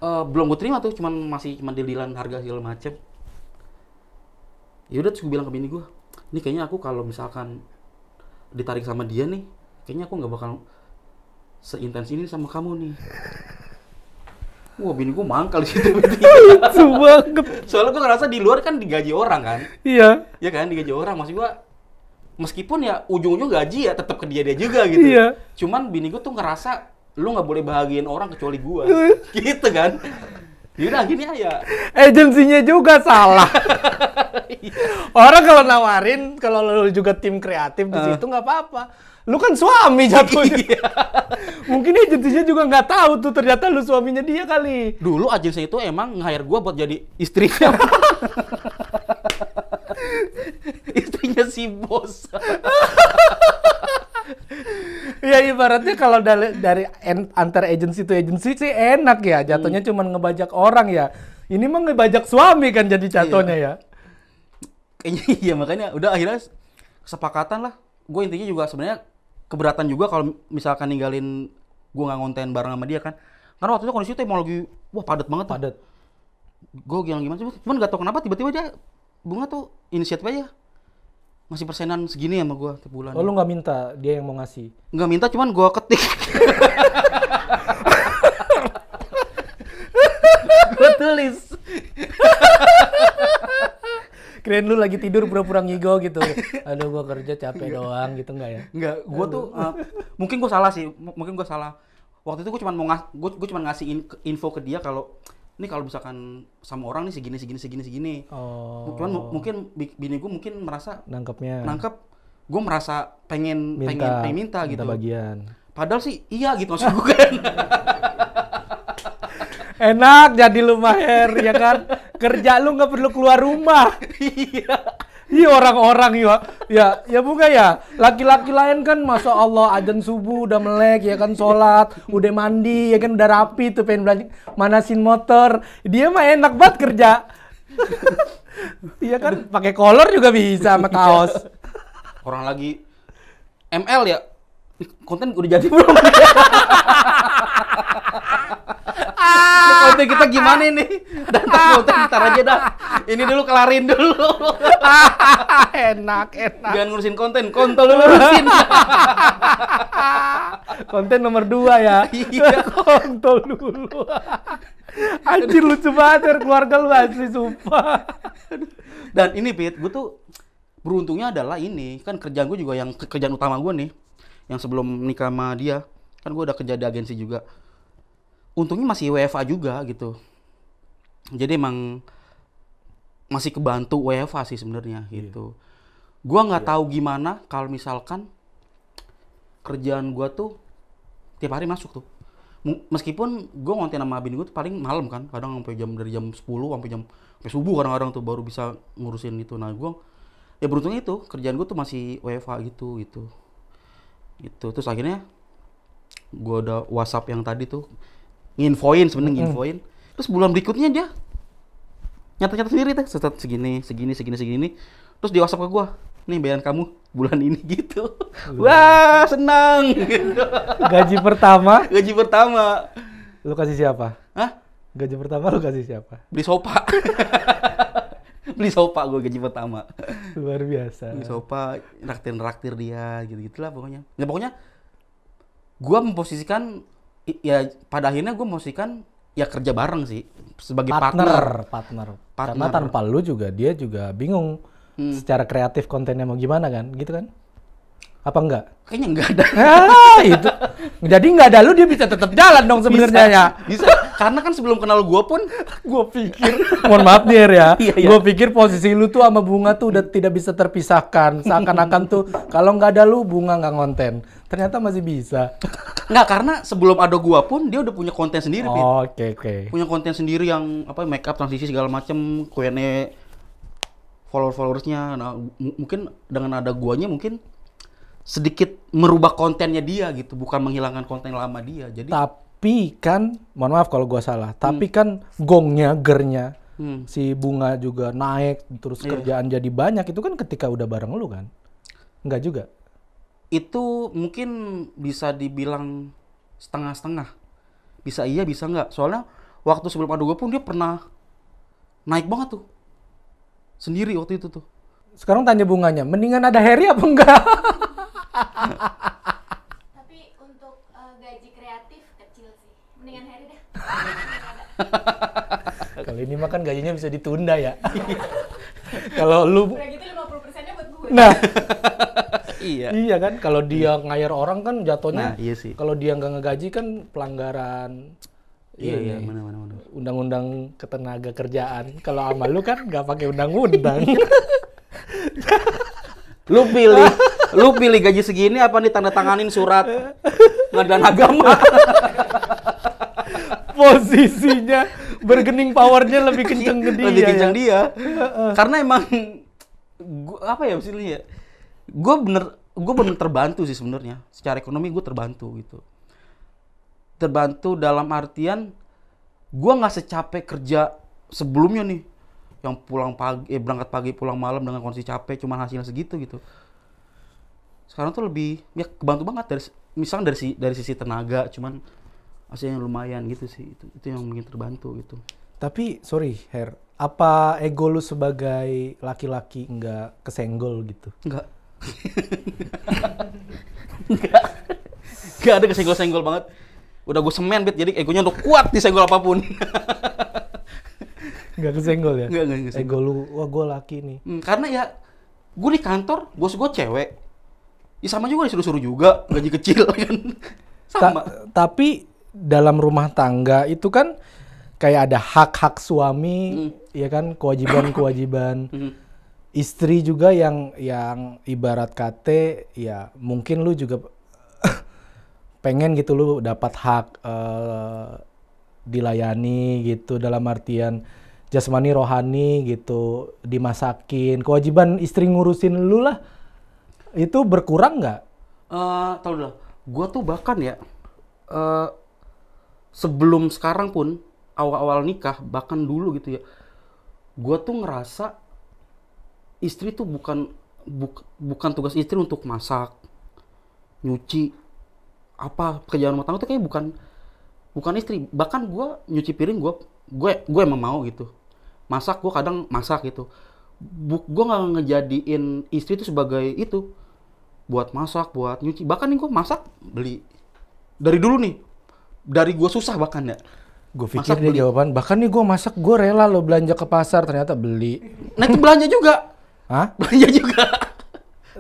Belum gue terima tuh, cuma deal-dealan harga segala macem. Ya udah, terus gue bilang ke bini gue, ini kayaknya aku kalau misalkan ditarik sama dia nih, kayaknya aku nggak bakal seintens ini sama kamu nih. Wah, bini gue mangkal di situ. Itu banget. Soalnya gue ngerasa di luar kan digaji orang kan. Iya. Ya kan, digaji orang. Maksud gue, meskipun ya ujung-ujung gaji ya tetap ke dia juga gitu. Iya. Cuman bini gue tuh ngerasa lu nggak boleh bahagiain orang kecuali gue. Gitu kan. Yaudah, akhirnya ya. Agensinya juga salah. Orang kalau nawarin, kalau lu juga tim kreatif di situ nggak apa-apa. Lu kan suami jatuhnya. Mungkin agensinya juga nggak tahu tuh ternyata lu suaminya dia kali. Dulu agensi itu emang nge-hire gue buat jadi istrinya. Istrinya si bos. Ya ibaratnya kalau dari antar agensi to agensi sih enak ya, jatuhnya cuma ngebajak orang ya. Ini mah ngebajak suami kan jadi jatuhnya ya. Kayaknya iya, makanya udah akhirnya kesepakatan lah. Gue intinya juga sebenarnya keberatan juga kalau misalkan ninggalin gue nggak ngonten bareng sama dia kan. Karena waktu itu kondisi itu emang lagi padat banget. Padat. Gue bilang gimana sih, cuman gak tau kenapa tiba-tiba dia Bunga tuh inisiatif aja ngasih persenan segini sama gue tiap bulan. Oh, lu nggak minta, dia yang mau ngasih? Nggak minta, cuman gue ketik. Gue tulis. Kirain lu lagi tidur pura-pura ngigo gitu. Aduh gua kerja capek doang gitu enggak ya? Enggak, gua tuh mungkin gua salah sih, mungkin gua salah. Waktu itu gua cuma ngasih info ke dia kalau ini kalau misalkan sama orang nih segini. Oh. Cuman mungkin bini gua mungkin merasa nangkep gua merasa pengen minta gitu. Bagian. Padahal sih iya gitu maksud gua kan. Enak jadi lu Maher ya kan, kerja lu nggak perlu keluar rumah. Iya orang-orang ya bukan ya, laki-laki lain kan masya Allah adzan subuh udah melek ya kan, sholat udah mandi ya kan, udah rapi tuh pengen belajar manasin motor, dia mah enak banget kerja. Iya kan, pakai kolor juga bisa sama kaos. Orang lagi ML ya, konten udah jadi belum? Konten kita gimana nih? Dan konten ntar aja dah. Ini dulu kelarin dulu. Enak. Jangan ngurusin konten, kontol dulu ngurusin. Konten nomor 2 ya. Iya. Kontol dulu. Anjir lucu banget, keluarga lu asli sumpah. Dan ini Pit, gue tuh beruntungnya adalah ini, kan kerjaan gue juga yang kerjaan utama gue nih, yang sebelum nikah sama dia, kan gue udah kerja di agensi juga. Untungnya masih WFA juga gitu. Jadi emang masih kebantu WFA sih sebenarnya gitu. Gua nggak tahu gimana kalau misalkan kerjaan gua tuh tiap hari masuk tuh. Meskipun gua ngonten sama bini gua tuh paling malam kan, kadang sampai dari jam 10 sampai subuh kadang-kadang tuh baru bisa ngurusin itu. Nah, gua ya beruntungnya itu kerjaan gua tuh masih WFA gitu. Gitu. Terus akhirnya gua ada WhatsApp yang tadi tuh nginfoin. Terus bulan berikutnya dia nyata sendiri tuh, segini. Terus di WhatsApp ke gua, nih bayaran kamu bulan ini gitu. Wah, senang gitu. Gaji pertama lu kasih siapa? Hah? Gaji pertama lu kasih siapa? Beli sopa. Beli sopa gua gaji pertama. Luar biasa. Beli sopa, raktir dia gitu-gitulah pokoknya. Ya pokoknya gua memposisikan ya pada akhirnya gue memposisikan ya kerja bareng sih sebagai partner. Karena tanpa lu juga dia juga bingung secara kreatif kontennya mau gimana kan, gitu kan? Apa enggak? Kayaknya enggak ada. Itu. Jadi enggak ada lu dia bisa tetap jalan dong sebenarnya ya. Bisa. Karena kan sebelum kenal gue pun gue pikir, mohon maaf nih ya, Iya. gue pikir posisi lu tuh sama Bunga tuh udah tidak bisa terpisahkan. Seakan-akan tuh kalau nggak ada lu Bunga nggak konten. Ternyata masih bisa. Nggak, karena sebelum ada gua pun dia udah punya konten sendiri, Pit. Oke. Punya konten sendiri yang apa make up, transisi segala macem, Q&A followersnya. Nah, mungkin dengan ada guanya mungkin sedikit merubah kontennya dia gitu, bukan menghilangkan konten lama dia. Jadi tapi kan, mohon maaf kalau gua salah, tapi kan gernya si Bunga juga naik, terus kerjaan jadi banyak, itu kan ketika udah bareng lu kan? Enggak juga? itu mungkin bisa dibilang setengah-setengah. Bisa iya, bisa enggak. Soalnya waktu sebelum ada gue pun dia pernah naik banget tuh. Sendiri waktu itu tuh. Sekarang tanya Bunganya, mendingan ada Harry apa enggak? Tapi untuk gaji kreatif kecil sih. Mendingan Harry deh. Kali ini mah kan gajinya bisa ditunda ya. Kalau lu Udah gitu 50%-nya buat gue. Nah, Iya. kan kalau dia ngayar orang kan jatuhnya. Nah, iya sih. Kalau dia nggak ngegaji kan pelanggaran. Iya, mana. Undang-undang ketenaga kerjaan. Kalau sama lu kan nggak pakai undang-undang. Lu pilih gaji segini apa nih tanda tanganin surat pengadilan agama? Posisinya bergening powernya lebih kenceng ke dia. Lebih kencang ya? dia. Karena emang gua, apa ya maksudnya ya? Gue bener terbantu sih sebenarnya. Secara ekonomi gue terbantu gitu. Terbantu dalam artian gue nggak secapek kerja sebelumnya nih, yang berangkat pagi pulang malam dengan kondisi capek, cuma hasilnya segitu gitu. Sekarang tuh lebih ya kebantu banget misalnya dari sisi tenaga, cuman hasilnya lumayan gitu sih. Itu yang bikin terbantu gitu. Tapi sorry Her, apa ego lu sebagai laki-laki nggak kesenggol gitu? Enggak ada kesenggol-senggol banget. Udah gue semen, Bet, jadi egonya udah kuat disenggol apapun. Nggak kesenggol ya? Nggak kesenggol. Ego lu, wah gue laki nih. Karena ya gue di kantor, bos gue cewek. Ya sama juga disuruh-suruh juga, gaji kecil kan. Sama. Tapi dalam rumah tangga itu kan kayak ada hak-hak suami, ya kan, kewajiban-kewajiban. Istri juga yang ibarat kate, ya mungkin lu juga pengen gitu lu dapat hak dilayani gitu, dalam artian jasmani rohani gitu, dimasakin. Kewajiban istri ngurusin lu lah, itu berkurang nggak? Tahu dulu, gue tuh bahkan ya sebelum sekarang pun awal-awal nikah, bahkan dulu gitu ya, gue tuh ngerasa istri tuh bukan tugas istri untuk masak, nyuci, apa pekerjaan rumah tangga tuh kayak bukan istri. Bahkan gue nyuci piring gue emang mau gitu, masak gue kadang masak gitu. Gue nggak ngejadiin istri tuh sebagai itu, buat masak, buat nyuci. Bahkan nih gue masak beli dari dulu nih, dari gue susah bahkan ya. Gue pikir dia jawaban, bahkan nih gue masak, gue rela lo belanja ke pasar, ternyata beli. Nah itu belanja juga. Hah? Belanja juga.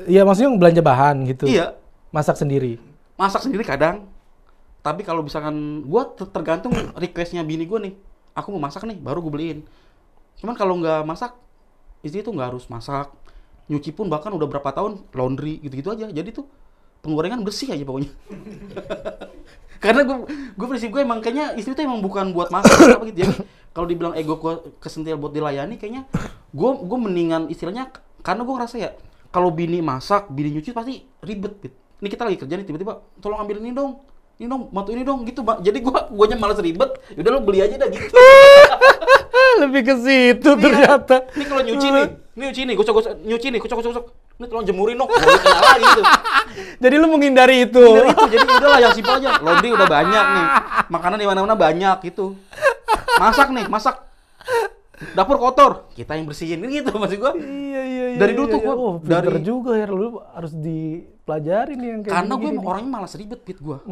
Iya, maksudnya belanja bahan gitu. Iya. Masak sendiri. Masak sendiri kadang. Tapi kalau misalkan gue tergantung requestnya bini gue nih. Aku mau masak nih, baru gue beliin. Cuman kalau nggak masak, istri tuh nggak harus masak. Nyuci pun bahkan udah berapa tahun laundry gitu-gitu aja. Jadi tuh penggorengan bersih aja pokoknya. Karena gue prinsip gue emang kayaknya istri tuh emang bukan buat masak apa gitu. Jadi kalau dibilang ego gue kesentil buat dilayani, kayaknya gue mendingan istilahnya, karena gue ngerasa ya kalau bini masak, bini nyuci pasti ribet. Ini kita lagi kerja nih, tiba-tiba tolong ambil ini dong, bantu ini dong gitu, Pak. Jadi gue malas ribet. Yaudah lo beli aja dah gitu. Lebih ke situ ternyata. Ini kalau nyuci nih, gosok-gosok, nyuci nih, gosok-gosok. Ini tolong jemurin dong, mau kena lagi gitu. Jadi lu menghindari itu. Dari itu, jadi udahlah yang simpel aja. Laundry udah banyak nih, makanan di mana-mana banyak gitu. Masak. Dapur kotor, kita yang bersihin gitu maksud gua. Iya. Dari dulu tuh gua dari juga ya, lu harus dipelajarin nih yang kayak karena gue gini. orangnya malas ribet gua.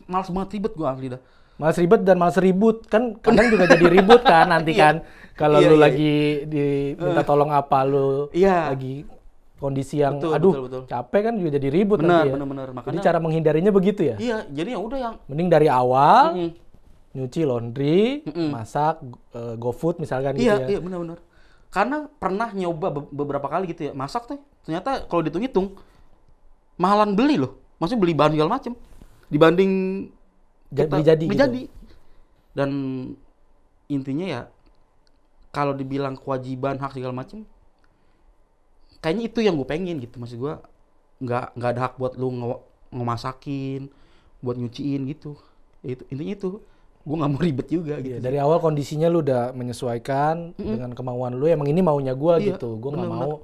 Malas banget ribet gua asli dah. Malas ribet dan malas ribut kan kadang juga jadi ribut kan nanti kan kalau lu lagi diminta tolong apa, lu lagi kondisi yang betul. Capek kan juga jadi ribut nanti ya. Bener. Makanya jadi cara menghindarinya begitu ya? Iya, jadi ya udah yang mending dari awal nyuci, laundry, masak, GoFood misalkan gitu ya. Iya, benar. Karena pernah nyoba beberapa kali gitu ya, masak tuh ternyata kalau dihitung mahalan beli loh. Maksudnya beli bahan segala macem dibanding beli jadi. Dan intinya ya kalau dibilang kewajiban, hak segala macem, kayaknya itu yang gue pengen gitu. Maksud gue nggak ada hak buat lu ngemasakin, buat nyuciin gitu. Itu intinya itu. Gue nggak mau ribet juga gitu. Dari awal kondisinya lu udah menyesuaikan dengan kemauan lu. Emang ini maunya gue gitu. Gue nggak mau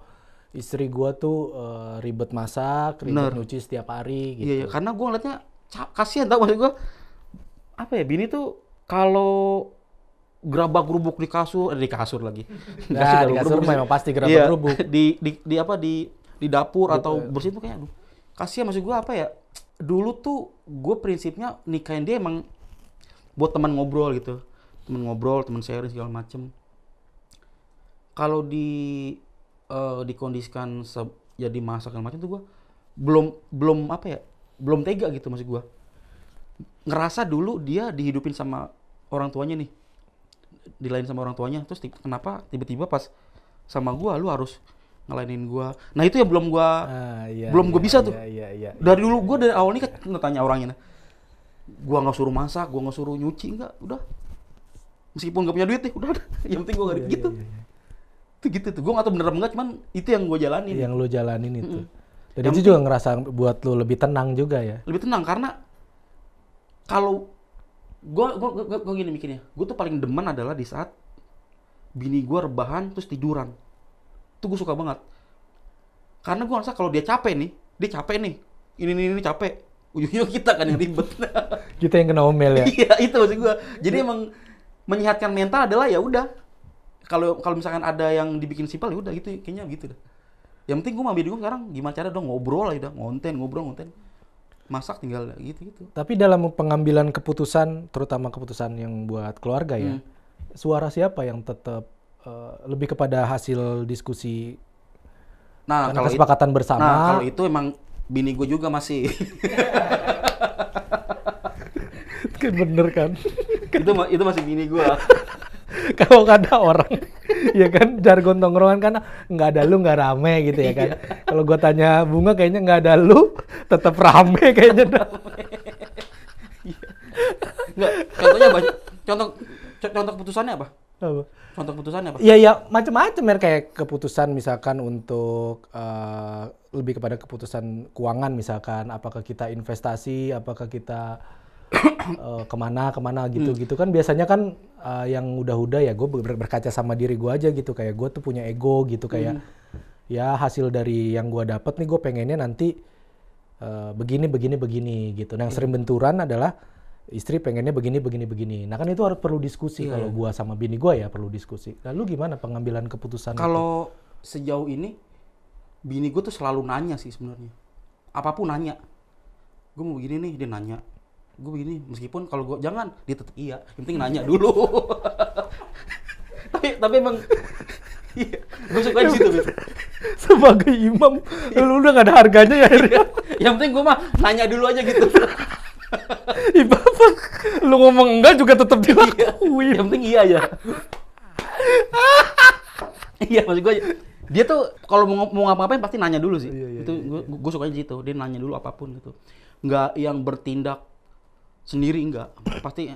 istri gue tuh ribet masak, ribet nyuci setiap hari gitu. Iya, karena gue ngeliatnya kasihan tau, maksud gue apa ya, bini tuh kalau gerabak-gerubuk di kasur lagi. Nah, di kasur memang pasti gerabak-gerubuk. Di dapur atau bersih tuh kayak aduh. Kasihan, maksud gue apa ya? Dulu tuh gue prinsipnya nikahin dia emang buat teman ngobrol gitu. Teman sharing segala macem. Kalau dikondisikan jadi masak segala macam tuh gue belum tega gitu, maksud gue. Ngerasa dulu dia dihidupin sama orang tuanya nih, dilain sama orang tuanya, terus kenapa tiba-tiba pas sama gue lu harus ngelainin gue. Nah itu ya belum gue bisa tuh. Dari dulu gue dari awal nikah tanya orangnya, gue nggak suruh masak, gue nggak suruh nyuci, nggak, udah meskipun nggak punya duit nih, udah yang penting gue nggak gitu. Itu gitu tuh, gue nggak tahu bener apa enggak, cuman itu yang gue jalanin. Yang lo jalanin itu. Dan itu juga ngerasa buat lo lebih tenang juga ya. Lebih tenang karena kalau gue gini mikirnya, gue tuh paling demen adalah di saat bini gue rebahan terus tiduran. Itu gue suka banget. Karena gue ngerasa kalau dia capek nih, ini capek. Ujung-ujungnya kita kan yang ribet. Kita yang kena omel ya. Iya, itu maksud gue. Jadi emang menyehatkan mental adalah ya udah. Kalau misalkan ada yang dibikin simpel ya udah gitu, kayaknya gitu dah. Yang penting gue sama bini gue sekarang gimana cara dong ngobrol aja, ngonten. Masak tinggal gitu. Tapi dalam pengambilan keputusan, terutama keputusan yang buat keluarga ya, suara siapa yang tetap lebih kepada hasil diskusi Nah, karena kalau kesepakatan bersama. Nah, kalau itu emang bini gue juga masih Kan bener kan? itu masih bini gue. Kalau nggak ada orang, ya kan jargon tongkrongan kan nggak ada lu nggak rame gitu ya kan. Kalau gua tanya Bunga kayaknya nggak ada lu tetap rame kayaknya. Enggak, contohnya banyak. Contoh keputusannya apa? Apa? Contoh keputusannya apa? Iya ya macam-macam ya kayak keputusan misalkan untuk lebih kepada keputusan keuangan misalkan apakah kita investasi, apakah kita kemana gitu kan biasanya kan yang udah ya gue berkaca sama diri gue aja gitu kayak gue tuh punya ego gitu kayak ya hasil dari yang gue dapet nih gue pengennya nanti begini gitu. Nah yang sering benturan adalah istri pengennya begini. Nah kan itu harus perlu diskusi kalau gue sama bini gue ya perlu diskusi. Lalu gimana pengambilan keputusan Kalau sejauh ini bini gue tuh selalu nanya sih sebenarnya. Apapun nanya. Gue mau begini nih dia nanya. Gue begini meskipun kalau gue jangan dia tetap iya. Yang penting nanya dulu. tapi emang iya, gue suka di situ gitu. Sebagai imam lu udah gak ada harganya ya akhirnya. Yang penting gue mah nanya dulu aja gitu. Bapak, lu ngomong enggak juga tetap dilakuin. Yang penting iya aja. Iya maksud gue dia tuh kalau mau ngapa-ngapain pasti nanya dulu sih. Itu gue suka di situ. Dia nanya dulu apapun gitu. Nggak yang bertindak sendiri enggak. Pasti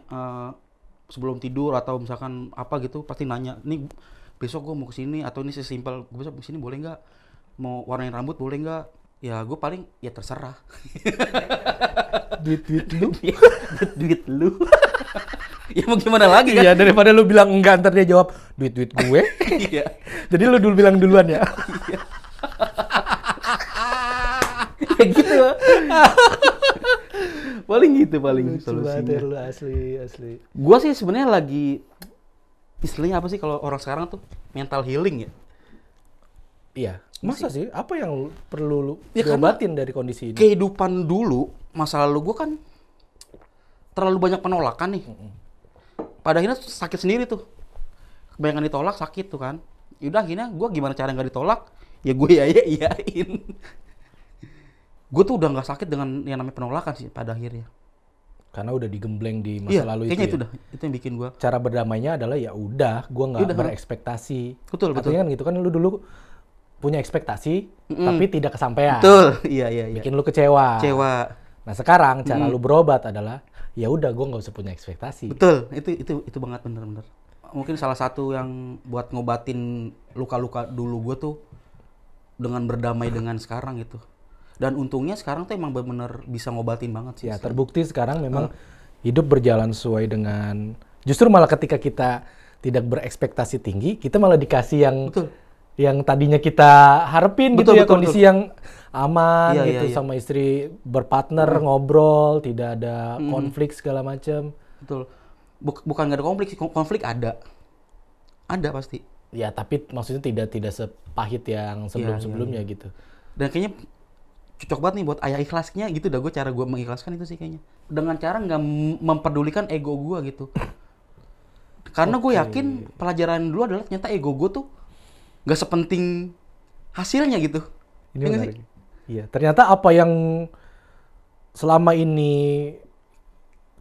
sebelum tidur atau misalkan apa gitu pasti nanya. Nih besok gue mau kesini atau ini sesimpel gue besok kesini boleh nggak? Mau warnain rambut boleh nggak? Ya gue paling ya terserah. duit lu. duit lu. Ya mau gimana lagi kan? Iya daripada lu bilang enggak ntar dia jawab duit gue. Iya. Jadi lu dulu bilang duluan ya. Ya gitu. Paling solusinya. Lu asli. Gua sih sebenarnya lagi istilahnya apa sih kalau orang sekarang tuh mental healing ya? Iya. Masa sih? Apa yang perlu lu Ya, diobatin dari kondisi ini? Kehidupan dulu, masa lalu gua kan terlalu banyak penolakan nih. Pada akhirnya sakit sendiri tuh. Kebanyakan ditolak sakit tuh kan. Yaudah akhirnya gua gimana cara nggak ditolak? Ya gue iyain. Gue tuh udah nggak sakit dengan yang namanya penolakan sih pada akhirnya. Karena udah digembleng di masa lalu itu. Kayaknya itu ya? itu yang bikin gue. Cara berdamainya adalah ya udah, gue nggak berekspektasi. Betul. Artinya kan gitu kan lu dulu punya ekspektasi, tapi tidak kesampaian. Betul, iya. Bikin lu kecewa. Nah sekarang cara lu berobat adalah ya udah gue nggak usah punya ekspektasi. Betul, itu banget bener. Mungkin salah satu yang buat ngobatin luka-luka dulu gue tuh dengan berdamai dengan sekarang gitu. Dan untungnya sekarang tuh emang bener-bener bisa ngobatin banget sih. Ya terbukti sekarang memang hidup berjalan sesuai dengan, justru malah ketika kita tidak berekspektasi tinggi, kita malah dikasih yang tadinya kita harapin gitu ya, kondisi yang aman gitu, sama istri berpartner, ngobrol, tidak ada konflik segala macam. Betul. Bukan nggak ada konflik ada pasti. Ya tapi maksudnya tidak sepahit yang sebelum-sebelumnya gitu. Dan kayaknya cocok banget nih buat ayah ikhlasnya gitu dah, cara gue mengikhlaskan itu sih kayaknya. Dengan cara nggak memperdulikan ego gue gitu. Karena gue yakin pelajaran dulu adalah ternyata ego gue tuh nggak sepenting hasilnya gitu. Ini menarik. Iya, ternyata apa yang selama ini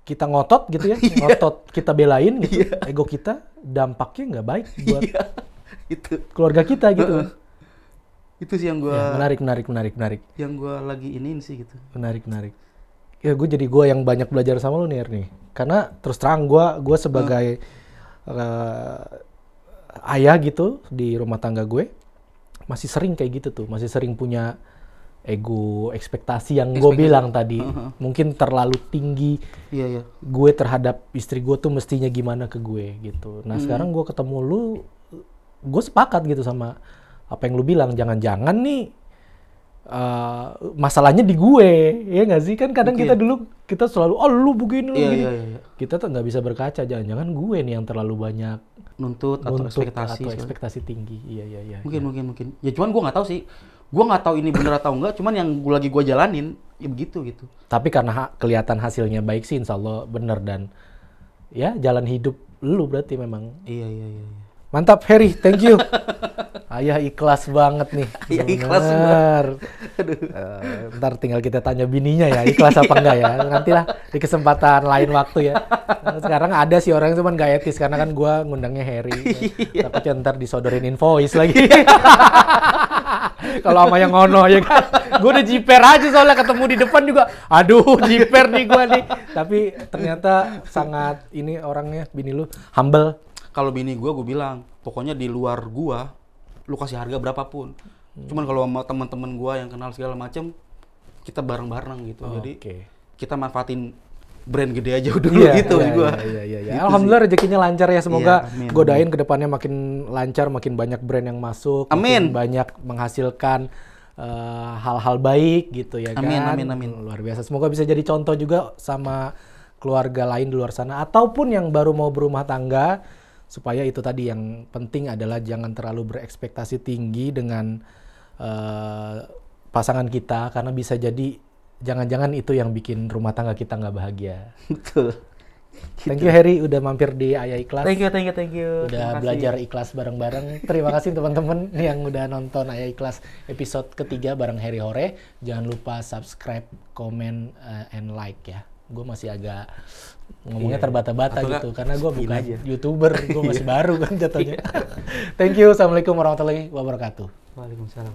kita ngotot gitu ya, ngotot kita belain gitu, ego kita dampaknya nggak baik buat itu keluarga kita gitu. Itu sih yang gue menarik. Yang gue lagi iniin sih gitu. Menarik. Ya gue yang banyak belajar sama lu nih. Karena terus terang gue sebagai ayah gitu di rumah tangga gue masih sering kayak gitu tuh, masih sering punya ego, ekspektasi yang gue bilang tadi mungkin terlalu tinggi. Iya. Gue terhadap istri gue tuh mestinya gimana ke gue gitu. Nah sekarang gue ketemu lu, gue sepakat gitu sama apa yang lu bilang, jangan-jangan nih masalahnya di gue, ya nggak sih? Kan kadang kita dulu kita selalu lu begini, lu begini. Iya. Kita tuh nggak bisa berkaca, jangan-jangan gue nih yang terlalu banyak nuntut atau ekspektasi tinggi. Iya. Mungkin. Ya cuman gue nggak tahu sih. Gue nggak tahu ini bener atau enggak. Cuman yang gue jalanin ya begitu gitu. Tapi karena kelihatan hasilnya baik sih, insya Allah bener, dan ya jalan hidup lu berarti memang. Iya. Mantap Heri, thank you. Ayah ikhlas banget nih. Ayah ikhlas bener. Ntar tinggal kita tanya bininya ya, ikhlas apa enggak ya. Nantilah di kesempatan lain waktu ya. Sekarang ada sih orang yang cuman gak etis karena kan gua ngundangnya Heri. Takutnya ntar disodorin invoice lagi. Kalau sama yang ngono ya kan. Gue udah jiper aja soalnya ketemu di depan juga. Aduh, jiper nih gua nih. Tapi ternyata sangat ini orangnya, bini lu humble. Kalau bini gue bilang, pokoknya di luar gua, lu kasih harga berapapun. Cuman kalau sama teman-teman gua yang kenal segala macem, kita bareng-bareng gitu. Jadi kita manfaatin brand gede aja dulu gitu gua. Iya. Gitu Alhamdulillah rezekinya lancar ya. Semoga amin. godain kedepannya makin lancar, makin banyak brand yang masuk, Amin. makin banyak menghasilkan hal-hal baik gitu ya kan. Amin. Luar biasa. Semoga bisa jadi contoh juga sama keluarga lain di luar sana ataupun yang baru mau berumah tangga. Supaya itu tadi yang penting adalah jangan terlalu berekspektasi tinggi dengan pasangan kita karena bisa jadi jangan-jangan itu yang bikin rumah tangga kita nggak bahagia. Betul. Thank you Heri udah mampir di Ayah Ikhlas. Thank you. Udah belajar ikhlas bareng-bareng. Terima kasih teman-teman yang udah nonton Ayah Ikhlas episode ketiga bareng Heri Hore. Jangan lupa subscribe, comment, and like ya. Gue masih agak ngomongnya terbata-bata gitu karena gue bukan YouTuber, gue masih baru kan jatuhnya. Thank you. Assalamualaikum warahmatullahi wabarakatuh. Waalaikumsalam.